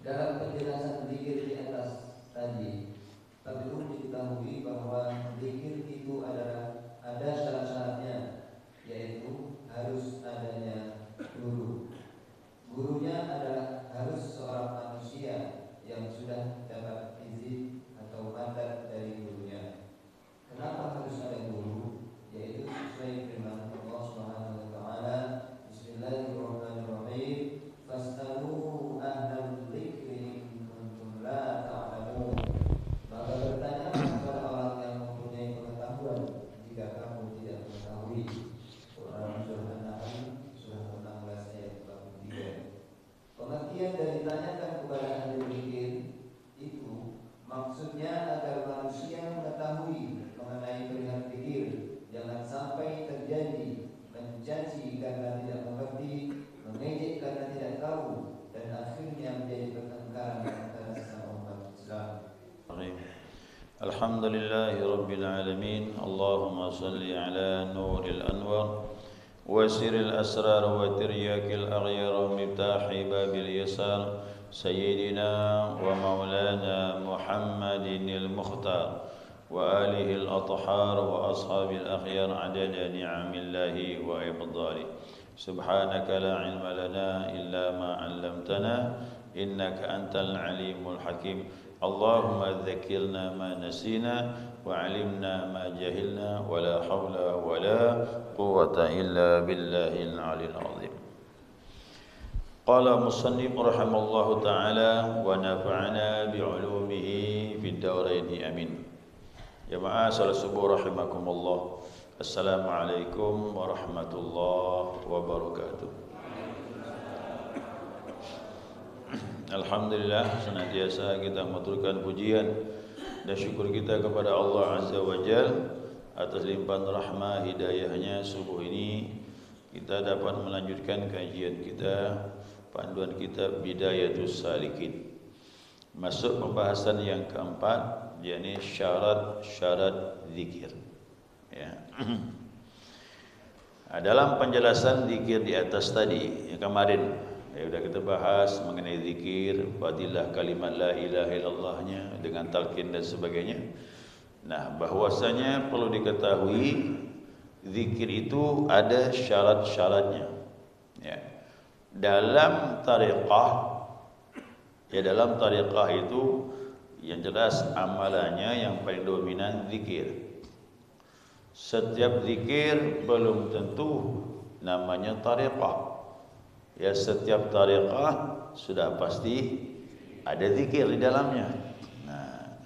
Dalam penjelasan zikir di atas tadi, perlu diketahui bahwa zikir itu ada syarat-syaratnya, yaitu harus adanya guru. Gurunya adalah harus seorang manusia yang sudah dapat izin atau mandat dari gurunya. Kenapa harus ada guru? Yaitu sesuai firman Allah Subhanahu wa taala, Bismillahirrahmanirrahim, fastalu ahlal dzikri in kuntum la ta'lamun. Maka bertanya kepada orang yang mempunyai pengetahuan jika kamu tidak mengetahui. Quran surah An-Nahl surah 16 ayat 43. Pengertian dari tanyakan kepada ahli dzikir itu maksudnya agar manusia mengetahui mengenai perihal dzikir, jangan sampai terjadi mencaci karena tidak mengerti, mengejek karena tidak tahu, dan akhirnya menjadi pertengkaran antara sesama umat Islam. Alhamdulillahi Rabbil Alamin. Allahumma salli ala nuril anwar wasiril asrar wa tiryakil aghyar wa miftahi babil yasar Sayyidina wa maulana Muhammadin al-Mukhtar wa alihi al-athhar wa ashabil akhyar adada ni'amillahi wa ibdali. Subhanaka la ilma lana illa ma 'allamtana innaka antal alimul hakim. Allahumma dzakirna ma nasina وعلمنا ما جهلنا ولا حول ولا قوة إلا بالله العلي العظيم. قال مصنف رحمه الله تعالى ونفعنا بعلومه في الدارين آمين. Jemaah salat subuh rahimakumullah. Assalamualaikum warahmatullahi wabarakatuh. Alhamdulillah, senantiasa kita mengaturkan pujian dan syukur kita kepada Allah Azza wa Jal atas limpahan rahmah hidayahnya. Subuh ini kita dapat melanjutkan kajian kita, panduan kitab Bidayatus Salikin. Masuk pembahasan yang keempat, yakni syarat-syarat zikir. Ya. Dalam penjelasan zikir di atas tadi, yang kemarin sudah kita bahas mengenai zikir, fadilah kalimat la ilaha illallahnya dengan talqin dan sebagainya. Nah, bahwasanya perlu diketahui zikir itu ada syarat-syaratnya. Ya. Dalam tariqah, dalam tariqah itu yang jelas amalannya yang paling dominan zikir. Setiap zikir belum tentu namanya tariqah. Ya, setiap tariqah sudah pasti ada zikir di dalamnya. Nah,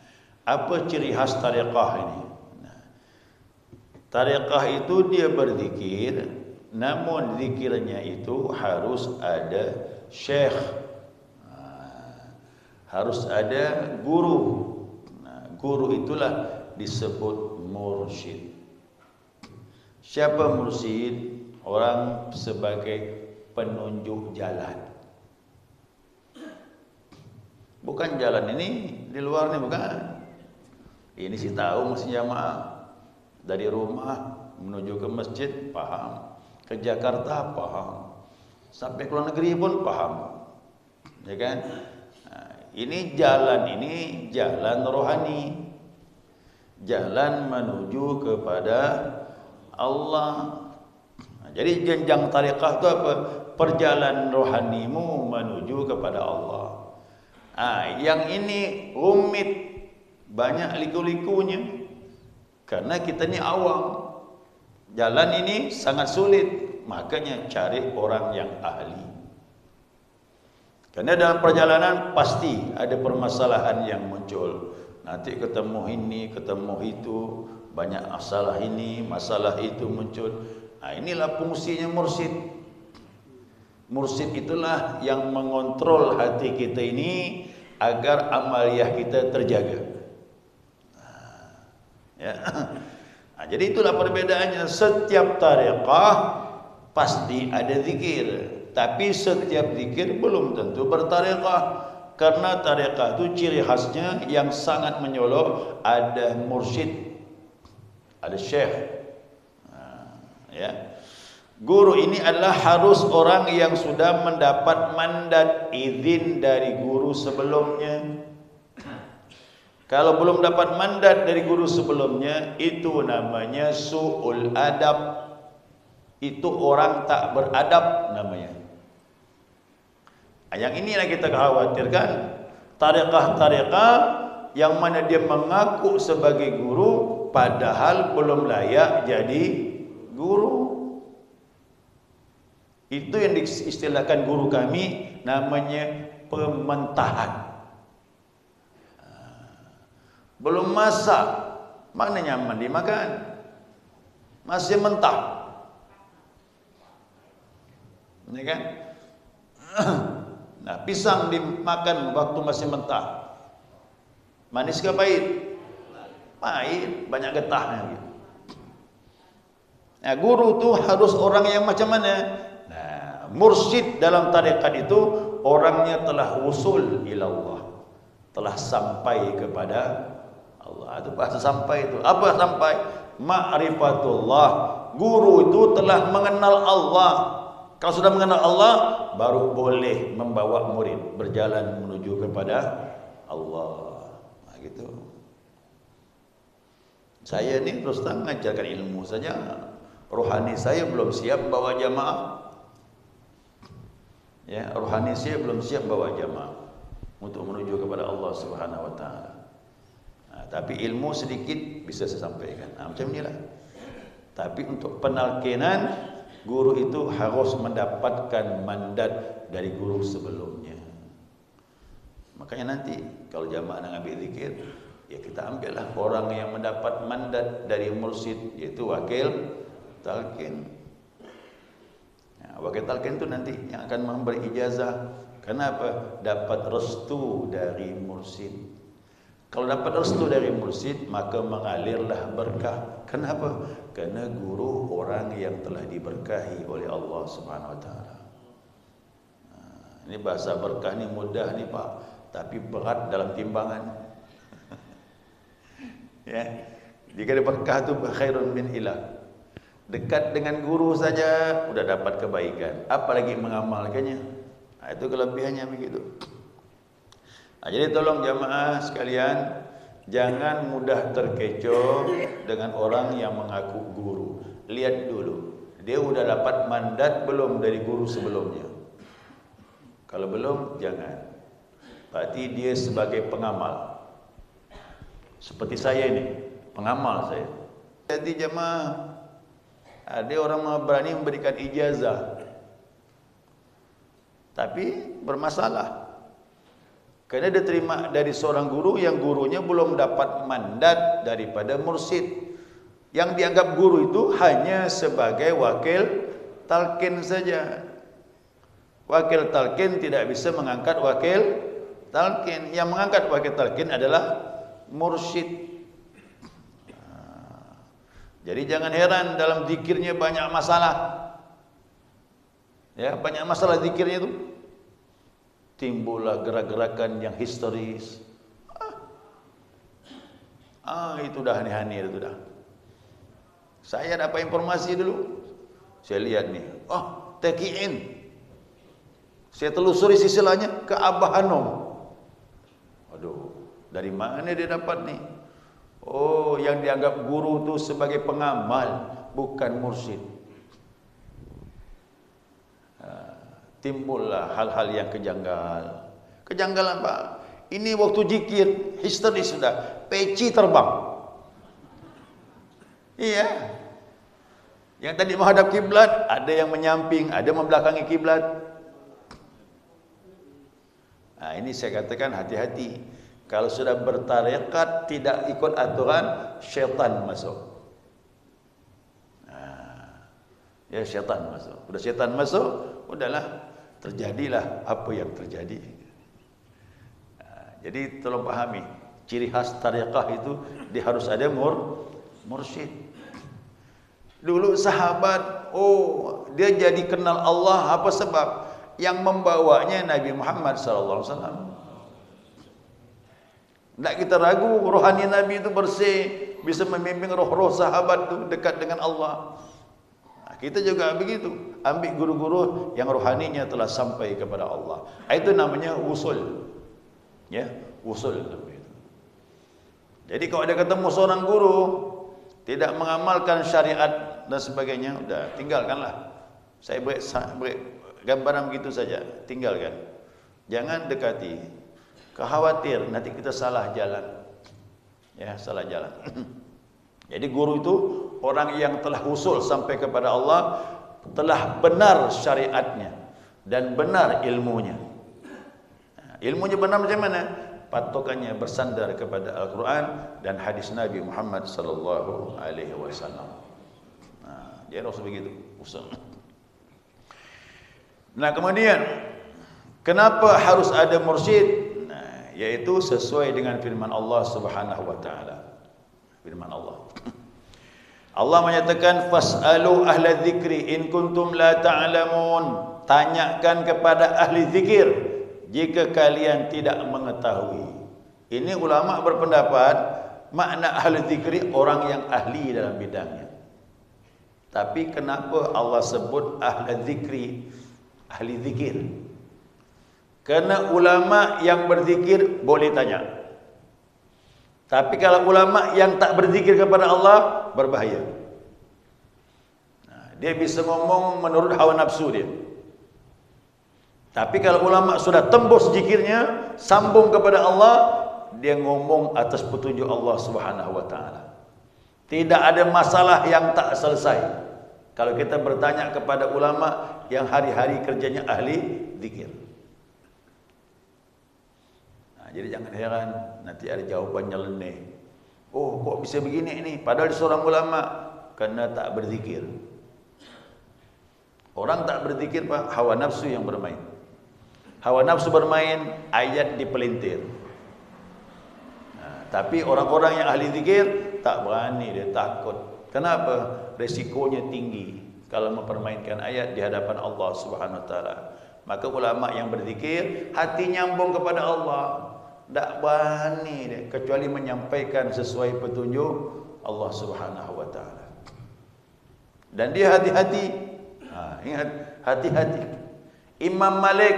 apa ciri khas tariqah ini? Nah, tariqah itu dia berzikir, namun zikirnya itu harus ada syekh, harus ada guru. Nah, guru itulah disebut mursyid. Siapa mursyid? Orang sebagai penunjuk jalan. Bukan jalan ini di luar nih, bukan. Ini sih tahu mesti jamaah. Dari rumah menuju ke masjid paham, ke Jakarta paham, sampai ke luar negeri pun paham, ya kan? Nah, ini jalan rohani, jalan menuju kepada Allah. Nah, jadi jenjang tariqah itu apa? Perjalanan rohanimu menuju kepada Allah. Yang ini rumit, banyak liku-likunya, karena kita ni awam. Jalan ini sangat sulit, makanya cari orang yang ahli. Karena dalam perjalanan pasti ada permasalahan yang muncul. Nanti ketemu ini, ketemu itu, banyak masalah ini, masalah itu muncul. Inilah fungsinya mursyid. Mursyid itulah yang mengontrol hati kita ini agar amaliyah kita terjaga. Ya. Jadi itulah perbedaannya. Setiap tariqah pasti ada zikir, tapi setiap zikir belum tentu bertariqah. Karena tariqah itu ciri khasnya yang sangat menyolok, ada mursyid, ada syekh. Ya. Guru ini adalah harus orang yang sudah mendapat mandat izin dari guru sebelumnya. Kalau belum dapat mandat dari guru sebelumnya, itu namanya su'ul adab. Itu orang tak beradab namanya. Yang inilah kita khawatirkan. Tariqah-tariqah yang mana dia mengaku sebagai guru, padahal belum layak jadi guru. Itu yang diistilahkan guru kami namanya pementahan. Belum masak, mana nyaman dimakan, masih mentah, ini kan? Nah, pisang dimakan waktu masih mentah, manis ke pahit? Pahit, banyak getahnya gitu. Nah, guru itu harus orang yang macam mana? Mursyid dalam tarekat itu orangnya telah usul ilallah, telah sampai kepada Allah. Itu bahasa sampai itu. Apa sampai? Ma'rifatullah. Guru itu telah mengenal Allah. Kalau sudah mengenal Allah, baru boleh membawa murid berjalan menuju kepada Allah. Nah, gitu. Saya ni terus terang mengajarkan ilmu saja. Rohani saya belum siap bawa jamaah. Ya, rohani saya belum siap bawa jamaah untuk menuju kepada Allah Subhanahu wa taala. Tapi ilmu sedikit bisa saya sampaikan. Macam inilah. Tapi untuk penalkinan, guru itu harus mendapatkan mandat dari guru sebelumnya. Makanya nanti kalau jamaah nak ambil zikir, ya kita ambillah orang yang mendapat mandat dari mursyid, yaitu wakil talqin. Wakil talqin itu nanti yang akan memberi ijazah. Kenapa? Dapat restu dari mursyid. Kalau dapat restu dari mursyid, maka mengalirlah berkah. Kenapa? Karena guru orang yang telah diberkahi oleh Allah Subhanahu Wa Taala. Ini bahasa berkah ni mudah ni Pak, tapi berat dalam timbangan. Ya, jika berkah tu khairun min ilah. Dekat dengan guru saja sudah dapat kebaikan, apalagi mengamalkannya. Itu kelebihannya begitu. Jadi tolong jamaah sekalian, jangan mudah terkecoh dengan orang yang mengaku guru. Lihat dulu, dia sudah dapat mandat belum dari guru sebelumnya. Kalau belum, jangan. Berarti dia sebagai pengamal. Seperti saya ini, pengamal saya. Jadi jamaah, ada orang berani memberikan ijazah, tapi bermasalah. Karena dia terima dari seorang guru yang gurunya belum dapat mandat daripada mursyid. Yang dianggap guru itu hanya sebagai wakil talqin saja. Wakil talqin tidak bisa mengangkat wakil talqin. Yang mengangkat wakil talqin adalah mursyid. Jadi jangan heran dalam zikirnya banyak masalah. Ya, banyak masalah zikirnya itu. Timbullah gerak-gerakan yang histeris. Itu dah aneh-aneh itu dah. Saya dapat informasi dulu. Saya lihat nih, takiin. Saya telusuri silsilahnya ke Abah Hanum. Aduh, dari mana dia dapat nih? Oh, yang dianggap guru itu sebagai pengamal, bukan mursyid. Timbullah hal-hal yang kejanggal. Kejanggalan Pak. Ini waktu zikir, histeris sudah, peci terbang. Iya. Yang tadi menghadap kiblat, ada yang menyamping, ada membelakangi kiblat. Ini saya katakan hati-hati. Kalau sudah bertarekat tidak ikut aturan, syaitan masuk. Ya syaitan masuk. Sudah syaitan masuk, udahlah. Terjadilah apa yang terjadi. Jadi tolong pahami, ciri khas tariqah itu dia harus ada mursyid. Dulu sahabat, dia jadi kenal Allah apa sebab? Yang membawanya Nabi Muhammad sallallahu alaihi wasallam. Tak kita ragu rohani Nabi itu bersih, bisa membimbing roh-roh sahabat itu dekat dengan Allah. Kita juga begitu, ambil guru-guru yang rohaninya telah sampai kepada Allah. Itu namanya usul. Ya, usul. Jadi kalau ada ketemu seorang guru tidak mengamalkan syariat dan sebagainya, udah tinggalkanlah. Saya beri gambaran begitu saja, tinggalkan. Jangan dekati. Khawatir nanti kita salah jalan. Ya, salah jalan. Jadi guru itu orang yang telah usul sampai kepada Allah, telah benar syariatnya dan benar ilmunya. Ilmunya benar macam mana? Patokannya bersandar kepada Al-Quran dan hadis Nabi Muhammad sallallahu alaihi wasallam. Jadi harus begitu usul. Nah, kemudian kenapa harus ada mursyid? Yaitu sesuai dengan firman Allah Subhanahu wa taala. Firman Allah. Allah menyatakan fas'alu ahla dzikri in kuntum la ta'lamun. Tanyakan kepada ahli zikir jika kalian tidak mengetahui. Ini ulama berpendapat makna ahli zikri orang yang ahli dalam bidangnya. Tapi kenapa Allah sebut ahli zikri, ahli zikir? Karena ulama yang berzikir boleh tanya. Tapi kalau ulama yang tak berzikir kepada Allah, berbahaya. Dia bisa ngomong menurut hawa nafsu dia. Tapi kalau ulama sudah tembus zikirnya, sambung kepada Allah, dia ngomong atas petunjuk Allah Subhanahu wa taala. Tidak ada masalah yang tak selesai kalau kita bertanya kepada ulama yang hari-hari kerjanya ahli zikir. Nah, jadi jangan heran nanti ada jawaban nyeleneh. Oh, kok bisa begini ini? Padahal seorang ulama karena tak berzikir. Orang tak berzikir, Pak, hawa nafsu yang bermain. Hawa nafsu bermain, ayat dipelintir. Nah, tapi orang-orang yang ahli zikir tak berani, dia takut. Kenapa? Resikonya tinggi kalau mempermainkan ayat di hadapan Allah Subhanahu wa taala. Maka ulama yang berzikir hati nyambung kepada Allah, tak berani dia kecuali menyampaikan sesuai petunjuk Allah Subhanahu wa taala. Dan dia hati-hati. Ingat, hati-hati. Imam Malik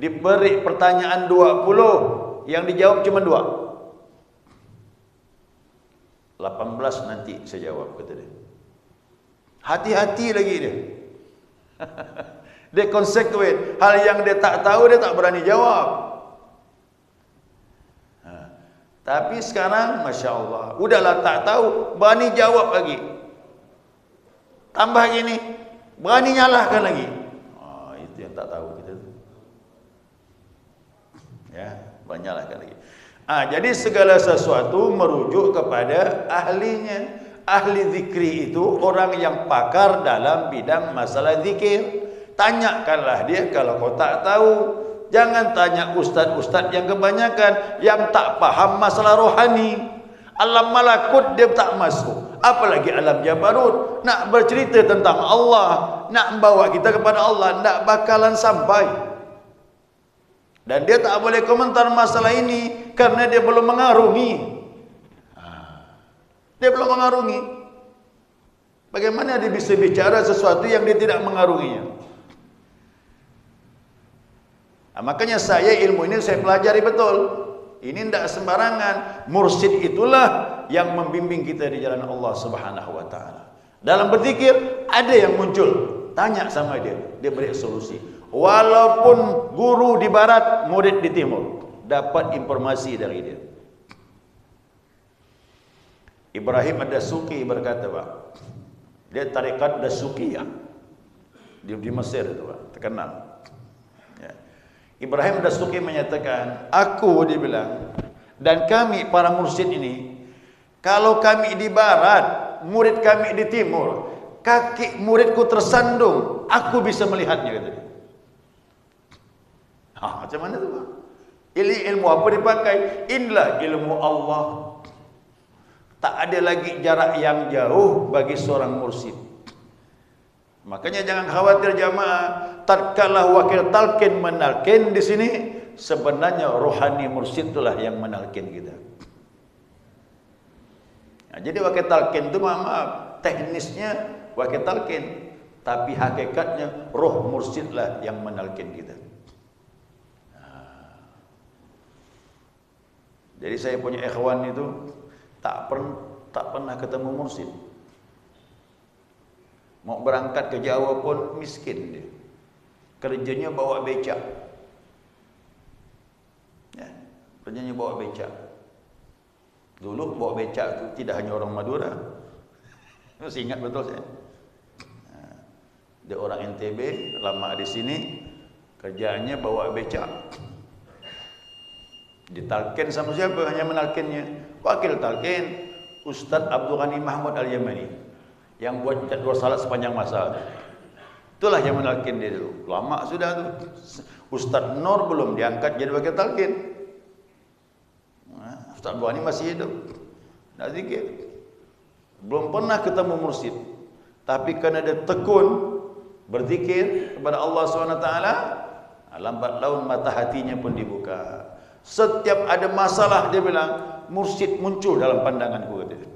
diberi pertanyaan 20, yang dijawab cuma 2. 18 nanti saya jawab, kata dia. Hati-hati lagi dia. Dia konsekuen. Hal yang dia tak tahu dia tak berani jawab. Tapi sekarang Masya Allah, udahlah tak tahu, berani jawab lagi. Tambah gini, berani nyalahkan lagi. Itu yang tak tahu kita. Ya, berani nyalahkan lagi. Jadi segala sesuatu merujuk kepada ahlinya. Ahli zikri itu orang yang pakar dalam bidang masalah zikir. Tanyakanlah dia kalau kau tak tahu. Jangan tanya ustaz-ustaz yang kebanyakan yang tak paham masalah rohani. Alam malakut dia tak masuk, apalagi alam jabarut. Nak bercerita tentang Allah, nak membawa kita kepada Allah, tak bakalan sampai. Dan dia tak boleh komentar masalah ini karena dia belum mengarungi. Dia belum mengarungi. Bagaimana dia bisa bicara sesuatu yang dia tidak mengarunginya? Makanya saya ilmu ini saya pelajari betul. Ini tidak sembarangan. Mursyid itulah yang membimbing kita di jalan Allah Subhanahu wa taala. Dalam berzikir ada yang muncul, tanya sama dia, dia beri solusi. Walaupun guru di barat, murid di timur, dapat informasi dari dia. Ibrahim Ad-Dasuki berkata, Pak, dia tarekat Dasukiyah di Mesir itu, Pak, terkenal. Ibrahim Ad-Dasuki menyatakan, aku, dia bilang, dan kami para mursyid ini, kalau kami di barat, murid kami di timur, kaki muridku tersandung, aku bisa melihatnya, kata dia. Macam mana tu, Pak? Ilmu apa dipakai? Inilah ilmu Allah. Tak ada lagi jarak yang jauh bagi seorang mursyid. Makanya jangan khawatir jamaah. Tatkala wakil talqin menalkin di sini, sebenarnya rohani mursyid itulah yang menalkin kita. Jadi wakil talqin itu maaf, teknisnya wakil talqin, tapi hakikatnya roh mursyidlah yang menalkin kita. Jadi saya punya ikhwan itu tak pernah ketemu mursyid. Mau berangkat ke Jawa pun miskin dia. Kerjanya bawa becak. Ya, kerjanya bawa becak. Dulu bawa becak itu tidak hanya orang Madura. Masih ingat betul saya. Dia orang NTB, lama di sini, kerjanya bawa becak. Ditalkin sama siapa? Hanya menalkinnya. Wakil talkin Ustaz Abdul Ghani Mahmud Al-Yamani yang buat jadwal salat sepanjang masa. Itulah yang menalkin dia dulu. Lama sudah tu. Ustaz Nur belum diangkat jadi wakil talkin. Ustaz Abdul Ghani masih hidup. Nak zikir. Belum pernah ketemu mursyid. Tapi kerana dia tekun berzikir kepada Allah SWT, lambat laun mata hatinya pun dibuka. Setiap ada masalah dia bilang, mursyid muncul dalam pandanganku, kata dia.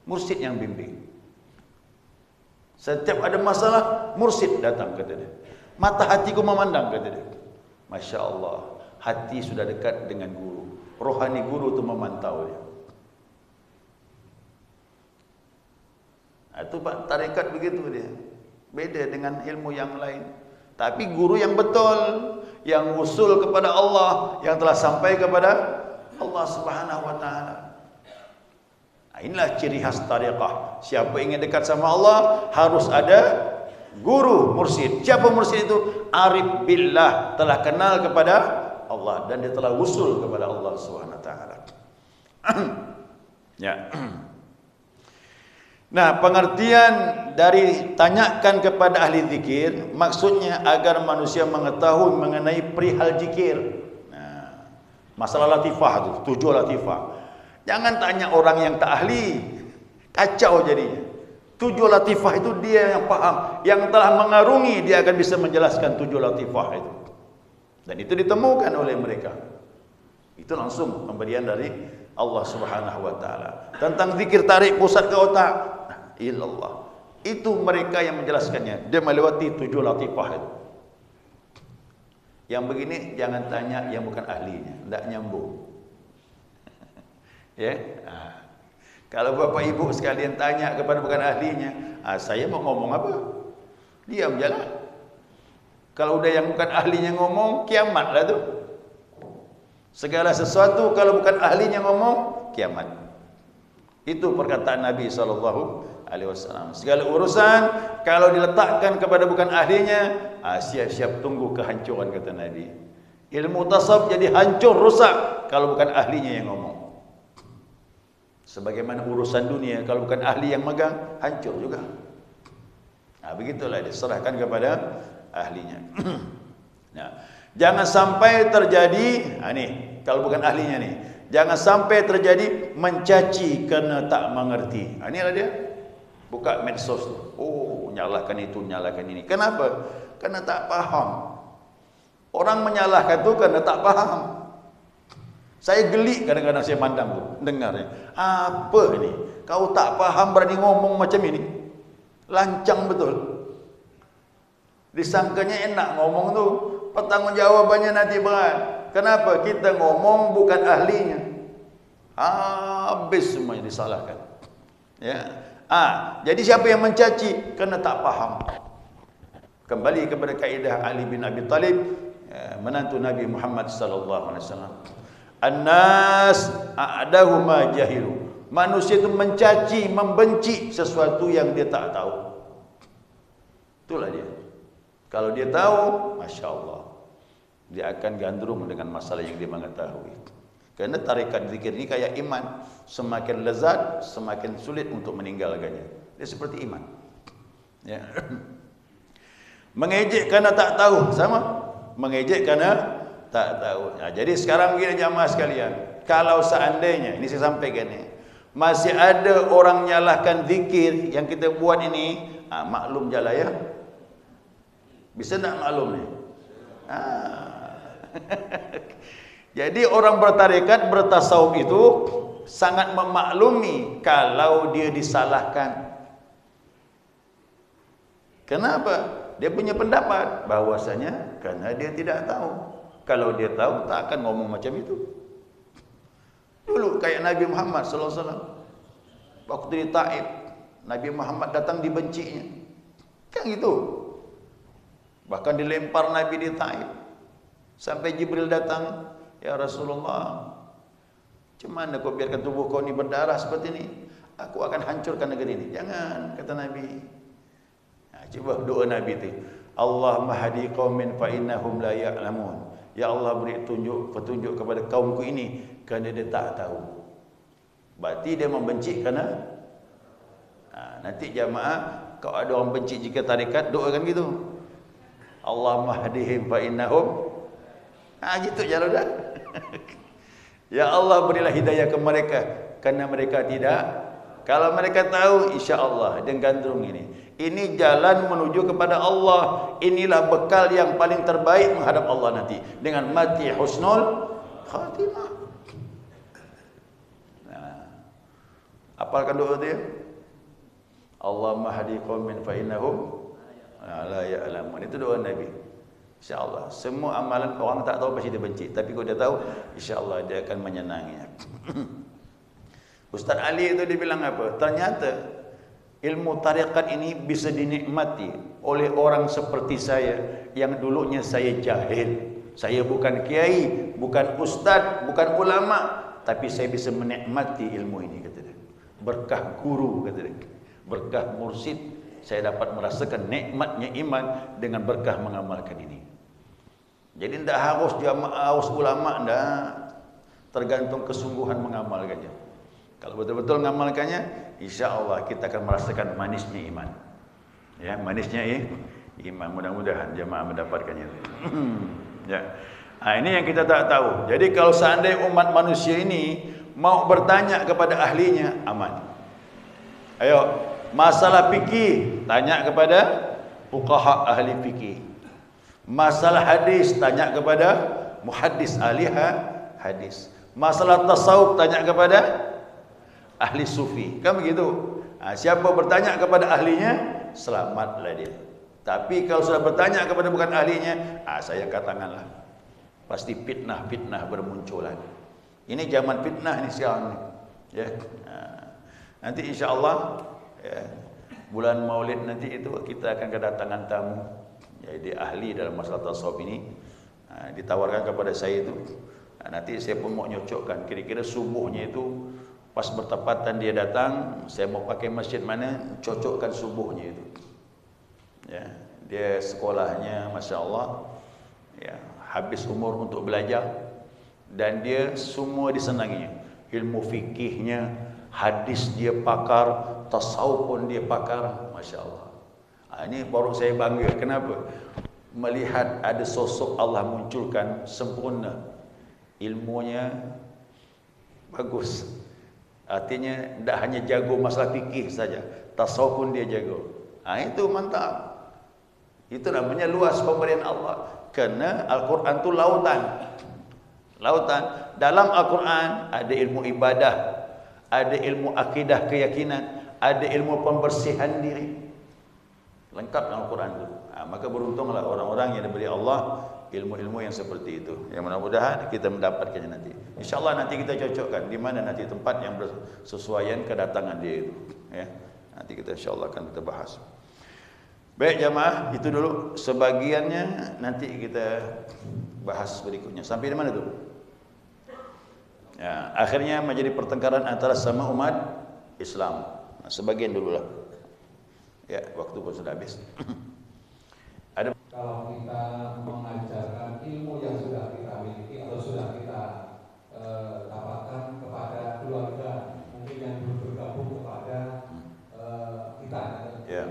Mursyid yang bimbing. Setiap ada masalah, mursyid datang, kata dia. Mata hatiku memandang, kata dia. Masya Allah, hati sudah dekat dengan guru. Rohani guru itu memantau dia. Itu Pak, tarekat begitu dia. Beda dengan ilmu yang lain. Tapi guru yang betul, yang usul kepada Allah, yang telah sampai kepada Allah Subhanahu wa taala. Inilah ciri khas tariqah. Siapa ingin dekat sama Allah harus ada guru, mursyid. Siapa mursyid itu? Arif billah, telah kenal kepada Allah dan dia telah usul kepada Allah Subhanahu wa taala. Ya. Nah, pengertian dari tanyakan kepada ahli zikir maksudnya agar manusia mengetahui mengenai perihal zikir. Nah, masalah latifah tu, 7 latifah. Jangan tanya orang yang tak ahli, kacau jadinya. 7 latifah itu dia yang paham, yang telah mengarungi, dia akan bisa menjelaskan 7 latifah itu. Dan itu ditemukan oleh mereka. Itu langsung pemberian dari Allah Subhanahu wa taala. Tentang zikir tarik pusat ke otak, illallah. Itu mereka yang menjelaskannya. Dia melewati 7 latifah itu. Yang begini jangan tanya yang bukan ahlinya, tidak nyambung. Ya. Kalau bapak ibu sekalian tanya kepada bukan ahlinya, saya mau ngomong apa? Diam jalan. Kalau udah yang bukan ahlinya ngomong, kiamat lah tu. Segala sesuatu kalau bukan ahlinya ngomong, kiamat. Itu perkataan Nabi SAW. Segala urusan kalau diletakkan kepada bukan ahlinya, siap-siap tunggu kehancuran, kata Nabi. Ilmu tasawuf jadi hancur, rusak kalau bukan ahlinya yang ngomong. Sebagaimana urusan dunia kalau bukan ahli yang megang, hancur juga. Nah, begitulah diserahkan kepada ahlinya. Nah, jangan sampai terjadi, nih kalau bukan ahlinya nih, jangan sampai terjadi mencaci kerana tak mengerti. Inilah dia. Buka medsos tu. Oh, nyalahkan itu, nyalahkan ini. Kenapa? Karena tak paham. Orang menyalahkan tu karena tak paham. Saya geli kadang-kadang saya pandang tu, dengarnya. Apa ini? Kau tak paham berani ngomong macam ini? Lancang betul. Disangkanya enak ngomong tu, pertanggungjawabannya nanti berat. Kenapa? Kita ngomong bukan ahlinya. Habis semuanya disalahkan. Ya. Jadi siapa yang mencaci? Kerana tak paham. Kembali kepada kaedah Ali bin Abi Talib, menantu Nabi Muhammad sallallahu alaihi wasallam. An-nas a'dahuma jahilu. Manusia itu mencaci, membenci sesuatu yang dia tak tahu. Itulah dia. Kalau dia tahu, Masya Allah, dia akan gandrung dengan masalah yang dia mengetahui. Kerana tarikat zikir ini kayak iman. Semakin lezat, semakin sulit untuk meninggalkannya. Dia seperti iman. Ya. Mengejek kerana tak tahu, sama. Mengejek kerana tak tahu. Jadi sekarang begini jamaah sekalian, kalau seandainya, ini saya sampaikan ni, masih ada orang nyalahkan zikir yang kita buat ini, maklum jalan ya. Bisa tak maklum ni? Jadi orang bertarekat, bertasawuf itu sangat memaklumi kalau dia disalahkan. Kenapa? Dia punya pendapat bahwasanya karena dia tidak tahu. Kalau dia tahu, tak akan ngomong macam itu. Dulu kayak Nabi Muhammad SAW. Waktu di Taif, Nabi Muhammad datang dibencinya. Kan gitu. Bahkan dilempar Nabi di Taif. Sampai Jibril datang, ya Rasulullah, macam mana kau biarkan tubuh kau ini berdarah seperti ini? Aku akan hancurkan negeri ini. Jangan, kata Nabi. Coba doa Nabi itu. Allahumma hadi qaumin fa innahum la ya'lamun. Ya Allah, beri petunjuk kepada kaumku ini kerana dia tak tahu. Berarti dia membenci kerana nanti jamaah, kalau ada orang benci jika tarikat, doakan gitu. Allahumma hadihim fa innahum, gitu je dah. Ya Allah, berilah hidayah ke mereka kerana mereka tidak. Kalau mereka tahu, insya-Allah dia gandrung ini. Ini jalan menuju kepada Allah. Inilah bekal yang paling terbaik menghadap Allah nanti. Dengan mati husnul khatimah. Apalkan doa dia. Allahumma hadi qaumin fa innahum la ya'lamun. Itu doa Nabi. InsyaAllah. Semua amalan orang tak tahu pasti dia benci. Tapi kalau dia tahu, insyaAllah dia akan menyenanginya. Ustaz Ali itu dia bilang apa? Ternyata Ilmu tarikat ini bisa dinikmati oleh orang seperti saya yang dulunya saya jahil. Saya bukan kiai, bukan ustaz, bukan ulama, tapi saya bisa menikmati ilmu ini, kata dia. Berkah guru, kata dia. Berkah mursyid, saya dapat merasakan nikmatnya iman dengan berkah mengamalkan ini. Jadi tidak harus ulama, tidak, tergantung kesungguhan mengamalkannya. Kalau betul-betul mengamalkannya, insya Allah kita akan merasakan manisnya iman. Ya, manisnya iman. Mudah-mudahan jemaah mendapatkannya. Ya. Nah, ini yang kita tak tahu. Jadi kalau seandainya umat manusia ini mau bertanya kepada ahlinya, aman. Ayo, masalah fikih tanya kepada fuqaha ahli fikih. Masalah hadis tanya kepada muhaddis ahli hadis. Masalah tasawuf tanya kepada ahli sufi, kan begitu. Siapa bertanya kepada ahlinya, selamatlah dia. Tapi kalau sudah bertanya kepada bukan ahlinya, saya katakanlah pasti fitnah-fitnah bermunculan. Ini zaman fitnah nih sekarang nih. Ya. Nanti insya Allah ya, bulan Maulid nanti itu kita akan kedatangan tamu, jadi ahli dalam masalah tasawuf ini. Ditawarkan kepada saya itu. Nanti saya pun mau nyocokkan. Kira-kira subuhnya itu pas bertepatan dia datang, saya mau pakai masjid mana, cocokkan subuhnya itu. Ya, dia sekolahnya Masya Allah, ya, habis umur untuk belajar, dan dia semua disenanginya. Ilmu fikihnya, hadis dia pakar, tasawuf pun dia pakar, Masya Allah. Ini baru saya bangga. Kenapa? Melihat ada sosok Allah munculkan sempurna, ilmunya bagus. Artinya tidak hanya jago masalah fikih saja, tasawuf pun dia jago. Itu mantap. Itu namanya luas pemberian Allah. Karena Al-Quran itu lautan. Lautan. Dalam Al-Quran ada ilmu ibadah, ada ilmu akidah keyakinan, ada ilmu pembersihan diri. Lengkap dalam Al-Quran itu. Maka beruntunglah orang-orang yang diberi Allah ilmu-ilmu yang seperti itu. Yang mudah-mudahan kita mendapatkannya nanti. InsyaAllah nanti kita cocokkan di mana nanti tempat yang bersesuaian kedatangan dia itu. Ya. Nanti kita insyaAllah akan kita bahas. Baik jamaah, itu dulu sebagiannya nanti kita bahas berikutnya. Sampai di mana tu? Ya, akhirnya menjadi pertengkaran antara sama umat Islam. Sebagian dululah. Ya, waktu pun sudah habis. Ada kalau kita mengajarkan ilmu yang sudah kita miliki atau sudah kita dapatkan kepada keluarga mungkin yang belum bergabung kepada kita, ya.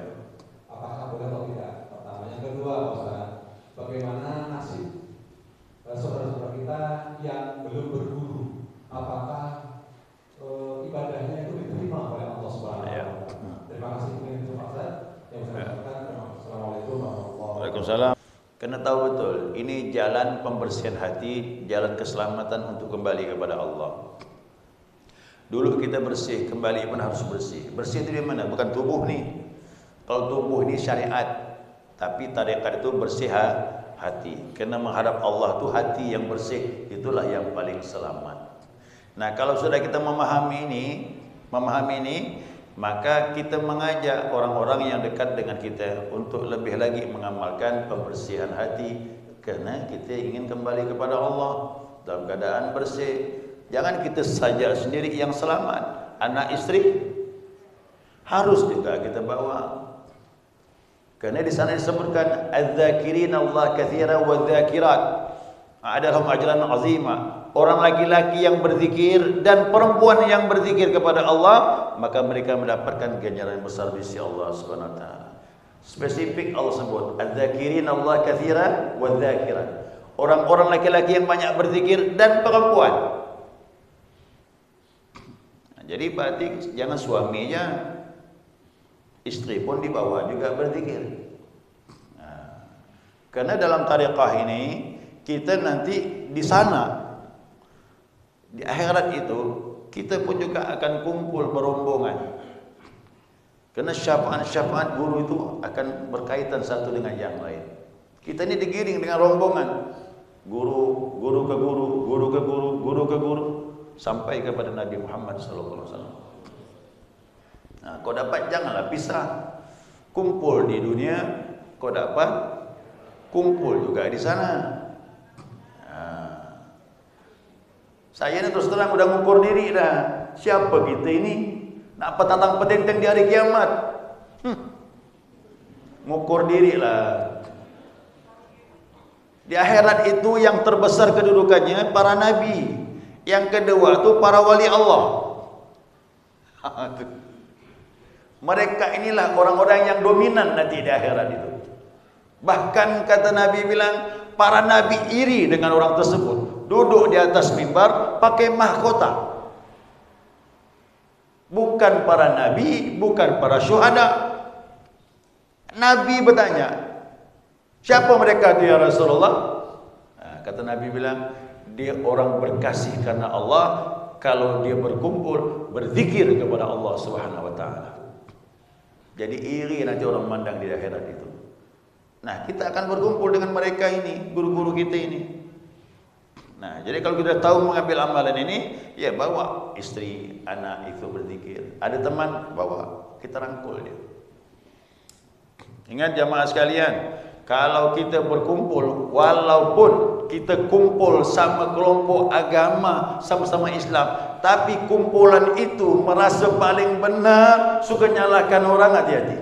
Apakah boleh atau tidak? Pertama, yang kedua, Ustaz, bagaimana nasib saudara-saudara kita yang belum berguru? Apakah ibadahnya itu diterima oleh Allah Subhanahu wa taala? Terima kasih mungkin itu Pak Ustaz yang saya sampaikan. Assalamualaikum warahmatullahi wabarakatuh. Waalaikumsalam. Kena tahu betul, ini jalan pembersihan hati, jalan keselamatan untuk kembali kepada Allah. Dulu kita bersih, kembali pun harus bersih. Bersih itu di mana? Bukan tubuh nih. Kalau tubuh ini syariat, tapi tarekat itu bersih hati. Karena menghadap Allah itu hati yang bersih, itulah yang paling selamat. Nah, kalau sudah kita memahami ini, maka kita mengajak orang-orang yang dekat dengan kita untuk lebih lagi mengamalkan pembersihan hati, karena kita ingin kembali kepada Allah dalam keadaan bersih. Jangan kita saja sendiri yang selamat, anak istri harus juga kita bawa. Karena di sana disebutkan az-zakirin Allah katsiran wa dzakirat adalhum ajran azima. Orang laki-laki yang berzikir dan perempuan yang berzikir kepada Allah, maka mereka mendapatkan ganjaran besar di sisi Allah Subhanahu wa taala. Spesifik Allah sebut az-zakirin Allah katsiran wa dzakirat. Orang-orang laki-laki yang banyak berzikir dan perempuan. Jadi berarti jangan suaminya, istri pun dibawa juga berzikir. Karena dalam tariqah ini kita nanti di sana, di akhirat itu kita pun juga akan kumpul berombongan. Karena syafaat guru itu akan berkaitan satu dengan yang lain. Kita ini digiring dengan rombongan, guru ke guru, sampai kepada Nabi Muhammad SAW. Kau dapat janganlah pisah. Kumpul di dunia, kau dapat kumpul juga di sana. Saya ni terus terang udah mengukur diri dah. Siapa kita ini? Nak petantang petenteng di hari kiamat? Mengukur diri lah. Di akhirat itu yang terbesar kedudukannya para nabi. Yang kedua tu para wali Allah. Mereka inilah orang-orang yang dominan nanti di akhirat itu. Bahkan kata Nabi bilang, para nabi iri dengan orang tersebut. Duduk di atas mimbar pakai mahkota. Bukan para nabi, bukan para syuhada. Nabi bertanya, siapa mereka itu ya Rasulullah? Kata Nabi bilang, dia orang berkasih karena Allah. Kalau dia berkumpul, berzikir kepada Allah Subhanahu wa ta'ala. Jadi iri nanti orang memandang di akhirat itu. Nah, kita akan berkumpul dengan mereka ini, guru-guru kita ini. Nah, jadi kalau kita tahu mengambil amalan ini, ya bawa istri, anak itu berzikir. Ada teman, bawa, kita rangkul dia. Ingat jamaah sekalian, kalau kita berkumpul, walaupun kita kumpul sama kelompok agama, sama-sama Islam, tapi kumpulan itu merasa paling benar, suka nyalakan orang, hati-hati.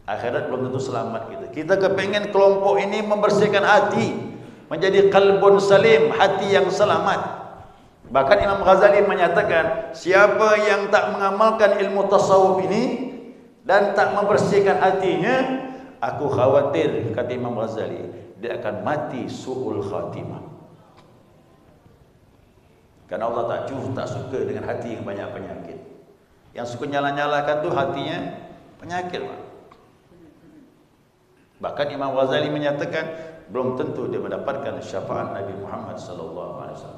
Akhirat belum tentu selamat kita. Kita kepengen kelompok ini membersihkan hati, menjadi qalbun salim, hati yang selamat. Bahkan Imam Ghazali menyatakan, siapa yang tak mengamalkan ilmu tasawuf ini dan tak membersihkan hatinya, aku khawatir, kata Imam Ghazali, dia akan mati su'ul khatimah. Karena Allah tak suka dengan hati yang banyak penyakit. Yang suka nyala-nyalakan tu hatinya penyakit, Pak. Bahkan Imam Ghazali menyatakan, belum tentu dia mendapatkan syafaat Nabi Muhammad SAW.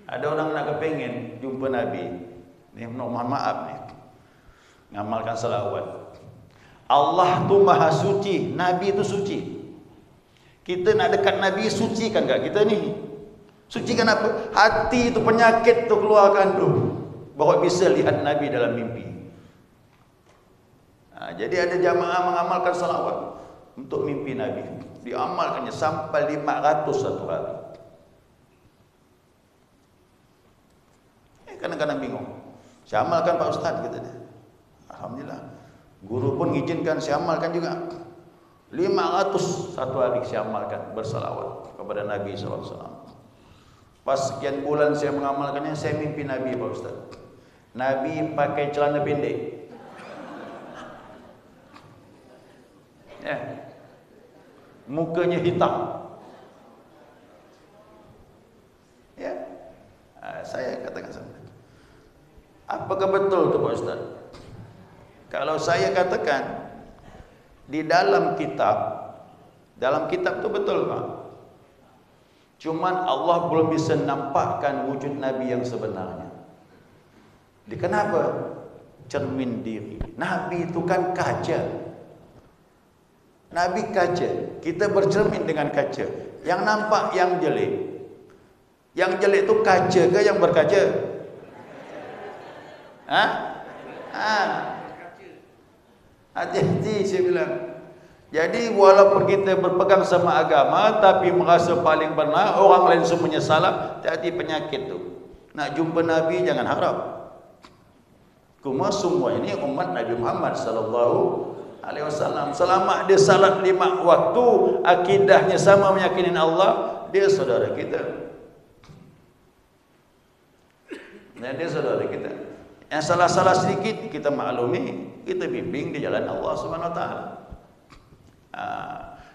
Ada orang nak kepengen jumpa Nabi, ni mohon maaf ni, ngamalkan salawat. Allah tu maha suci, Nabi tu suci. Kita nak dekat Nabi, sucikan tak kita ni? Sucikan apa? Hati tu penyakit tu keluarkan tu, bahawa bisa lihat Nabi dalam mimpi. Jadi ada jamaah mengamalkan salawat untuk mimpi Nabi. Diamalkannya sampai 500 satu hari. Kadang-kadang bingung. Saya amalkan Pak Ustaz, kata dia. Alhamdulillah. Guru pun izinkan saya amalkan juga. 500 satu hari saya amalkan bersalawat kepada Nabi SAW. Pas sekian bulan saya mengamalkannya, saya mimpi Nabi Pak Ustaz. Nabi pakai celana pendek. Ya. Mukanya hitam. Ya. Saya katakan sama. Apakah betul tu Pak Ustaz? Kalau saya katakan di dalam kitab tu betul Pak. Cuman Allah belum bisa nampakkan wujud Nabi yang sebenarnya. Kenapa? Cermin diri. Nabi itu kan kaca. Nabi kaca. Kita bercermin dengan kaca. Yang nampak yang jelek. Yang jelek itu kaca ke yang berkaca? Hati-hati saya bilang. Jadi walaupun kita berpegang sama agama, tapi merasa paling benar, orang lain semuanya salah, hati-hati penyakit tu. Nak jumpa Nabi jangan harap. Cuma semua ini umat Nabi Muhammad sallallahu alaihi wasallam. Selama dia salat 5 waktu, akidahnya sama meyakini Allah, dia saudara kita. Dan dia saudara kita. Yang salah-salah sedikit kita maklumi, kita bimbing di jalan Allah Subhanahu wa taala.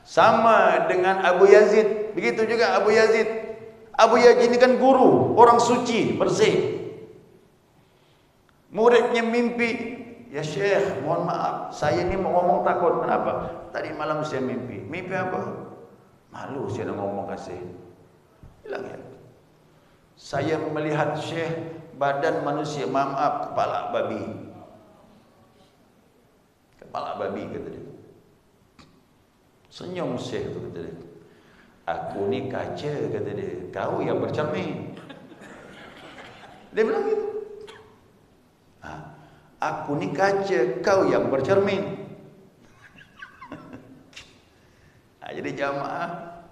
Sama dengan Abu Yazid, begitu juga Abu Yazid. Abu Yazid ini kan guru, orang suci, bersih. Muridnya mimpi, ya Syekh, mohon maaf, saya ini mau ngomong takut. Kenapa? Tadi malam saya mimpi. Mimpi apa? Malu saya nak ngomong kasih. Bilang ya. Saya melihat Syekh badan manusia, maaf, kepala babi. Kepala babi kata dia. Senyum Syekh tu kata dia. Aku ni kaca kata dia. Kau yang bercermin. Dia bilang gitu. Aku ni kaca, kau yang bercermin. Jadi jamaah,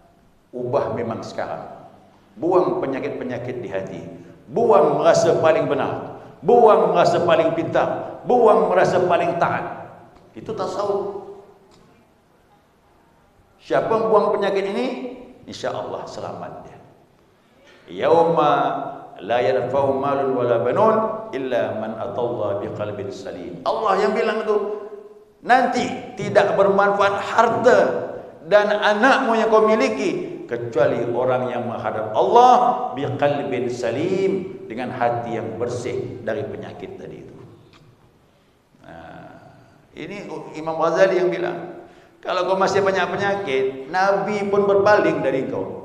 ubah memang sekarang. Buang penyakit-penyakit di hati. Buang merasa paling benar. Buang merasa paling pintar. Buang merasa paling taat. Itu tasawuf. Siapa yang buang penyakit ini, insya-Allah selamat dia. Yauma la yanfa'u malun wala banun illa man atallaha biqalbin salim. Allah yang bilang itu, nanti tidak bermanfaat harta dan anakmu yang kau miliki kecuali orang yang menghadap Allah biqalbin salim, dengan hati yang bersih dari penyakit tadi itu. Ini Imam Ghazali yang bilang, kalau kau masih banyak penyakit, Nabi pun berpaling dari kau.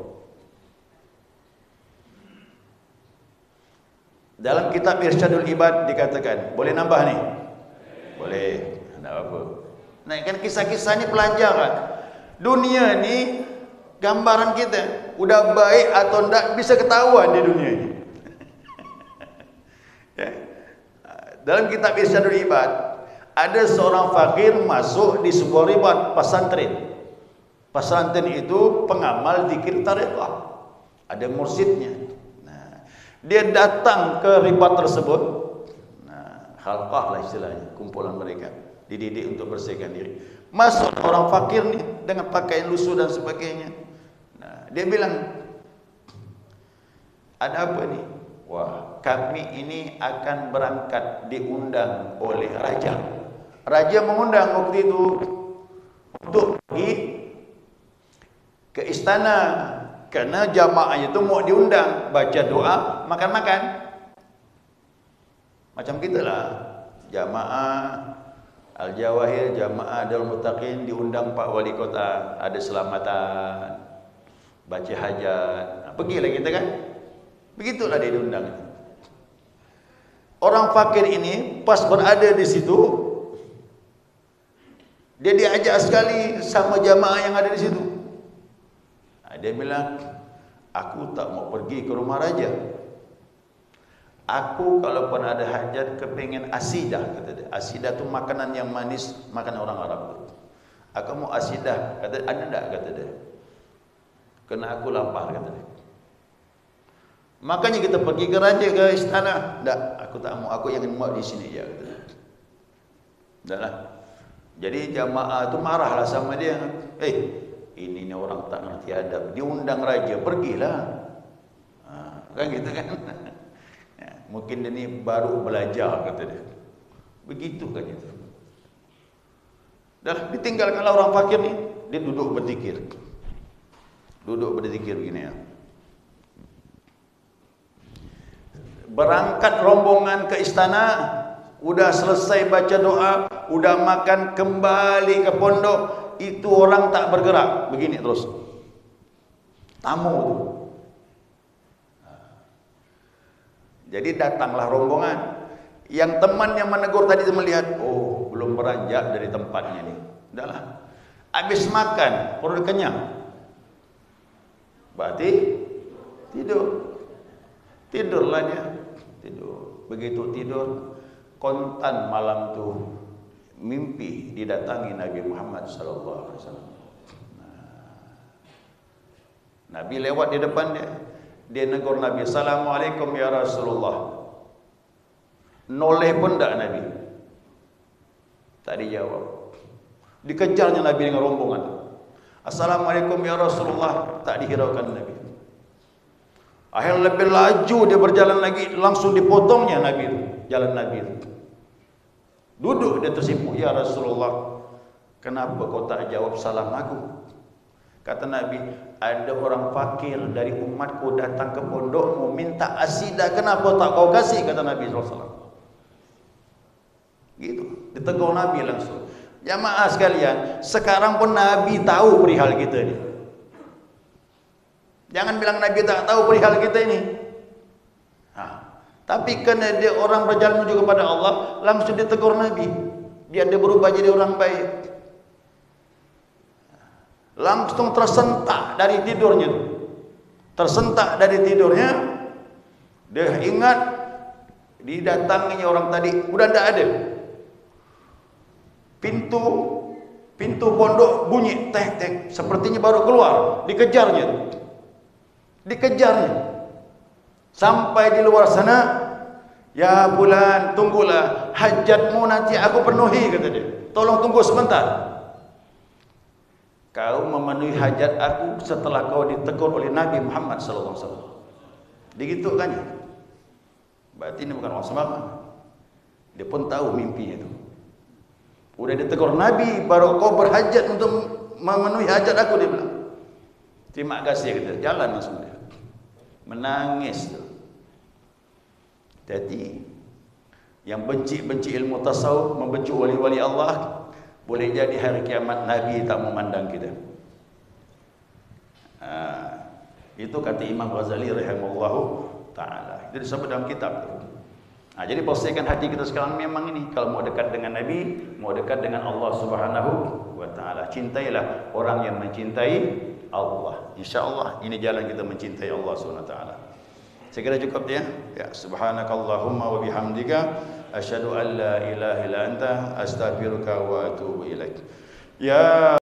Dalam kitab Irsyadul Ibad dikatakan, boleh nambah nih? Boleh, tidak apa. Nah, kan kisah-kisah ini pelajaran. Dunia ni gambaran kita, udah baik atau tidak bisa ketahuan di dunia ini. Ya. Dalam kitab Irsyadul Ibad, ada seorang fakir masuk di sebuah ribat pesantren. Pesantren itu pengamal zikir tarekat. Ada mursyidnya. Dia datang ke ribat tersebut, khalqah lah istilahnya, kumpulan mereka, dididik untuk bersihkan diri. Masuk orang fakir ni dengan pakaian lusuh dan sebagainya. Dia bilang, ada apa ni? Wah, kami ini akan berangkat, diundang oleh raja. Raja mengundang waktu itu untuk pergi ke istana. Karena jamaah itu mau diundang, baca doa, makan-makan. Macam kita lah, jamaah Al-Jawahir, jamaah Darul Muttaqin diundang Pak Wali Kota, ada selamatan, baca hajat. Pergilah kita kan. Begitulah dia diundang. Orang fakir ini pas berada di situ, dia diajak sekali sama jamaah yang ada di situ. Dia bilang, aku tak mau pergi ke rumah raja. Aku kalau pun ada hajat kepingin asidah, kata dia. Asidah tu makanan yang manis, makan orang Arab. Aku mau asidah, kata ada tak, kata dia. Kena aku lapar, kata dia. Makanya kita pergi ke raja, ke istana. Tak, aku tak mau, aku yang mau di sini je, kata dia. Taklah. Jadi jamaah tu marahlah sama dia. Ini orang tak ngerti adab, diundang raja, pergilah. Kan gitu kan. Ya, mungkin dia ni baru belajar, kata dia. Begitu kan itu. Dah ditinggalkanlah orang fakir ni, dia duduk berzikir. Duduk berzikir begini ya. Berangkat rombongan ke istana, udah selesai baca doa, udah makan, kembali ke pondok. Itu orang tak bergerak, begini terus. Tamu tu. Jadi datanglah rombongan. Yang teman yang menegur tadi melihat, oh belum beranjak dari tempatnya ni. Dahlah. Habis makan, perut kenyang. Berarti tidur. Tidurlah dia. Tidur. Begitu tidur, kontan malam tu mimpi didatangi Nabi Muhammad sallallahu alaihi wasallam. Nabi lewat di depan dia. Dia negur Nabi, "Assalamualaikum ya Rasulullah." Noleh pun tak Nabi. Tak dijawab. Dikejarnya Nabi dengan rombongan. "Assalamualaikum ya Rasulullah." Tak dihiraukan Nabi. Akhirnya lebih laju dia berjalan lagi, langsung dipotongnya Nabi itu, jalan Nabi itu. Duduk dia tersipu, "Ya Rasulullah, kenapa kau tak jawab salam aku?" Kata Nabi, "Ada orang fakir dari umatku datang ke pondokmu minta asidah, kenapa tak kau kasih?" Kata Nabi SAW. Gitu, ditegur Nabi langsung. Jamaah sekalian, sekarang pun Nabi tahu perihal kita ni. Jangan bilang Nabi tak tahu perihal kita ini. Tapi kerana dia orang berjalan menuju kepada Allah, langsung ditegur Nabi. Biar dia berubah jadi orang baik. Langsung tersentak dari tidurnya. Tersentak dari tidurnya. Dia ingat didatanginya orang tadi, udah tidak ada. Pintu pondok bunyi tek tek, sepertinya baru keluar, dikejarnya. Sampai di luar sana, ya bulan, tunggulah, hajatmu nanti aku penuhi, kata dia. Tolong tunggu sebentar. Kau memenuhi hajat aku setelah kau ditegur oleh Nabi Muhammad sallallahu alaihi wasallam. Begitu kan? Berarti ini bukan orang sembarangan. Dia pun tahu mimpinya itu. Udah ditegur Nabi, baru kau berhajat untuk memenuhi hajat aku, dia bilang. Terima kasih, kata. Jalan langsung dia. Menangis tu. Jadi yang benci ilmu tasawuf, membenci wali-wali Allah, boleh jadi hari kiamat Nabi tak memandang kita. Itu kata Imam Ghazali rahimahullahu ta'ala. Itu disebut dalam kitab. Jadi posisikan hati kita sekarang memang ini. Kalau mau dekat dengan Nabi, mau dekat dengan Allah subhanahu wa ta'ala, cintailah orang yang mencintai Allah. InsyaAllah ini jalan kita mencintai Allah subhanahu wa ta'ala. Saya kira cukup ya. Subhanakallahumma wa bihamdika asyhadu an la ilaha illa anta astaghfiruka wa atubu ilaik. Ya